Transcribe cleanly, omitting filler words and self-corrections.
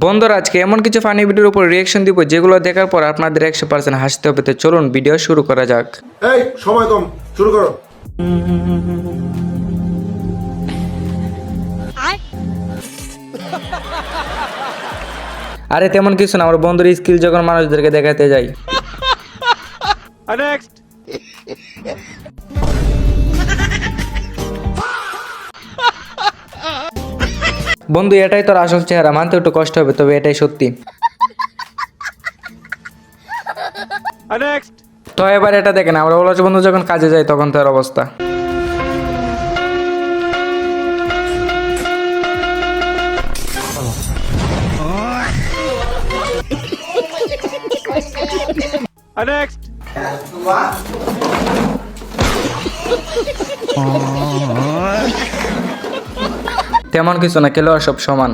বন্ধুরা আজকে এমন কিছু ফানি ভিডিওর উপর রিয়েকশন দিব যেগুলো দেখার পর আপনাদের 100% হাসতে হবে। তো চলুন ভিডিও শুরু করা যাক। এই সময় কম, শুরু করো। আরে তেমন কিছু না, আমার বন্ধুর স্কিল যখন মানুষদেরকে দেখাতে যাই। বন্ধু এটাই তোর আসল চেহারা, মানতে একটু কষ্ট হবে, তবে এটাই সত্যি। তো এবার এটা দেখেন, আমরা অলস বন্ধু যখন কাজে যাই তখন তার অবস্থা। তেমন কিছু না, খেলোয়াড় সব সমান।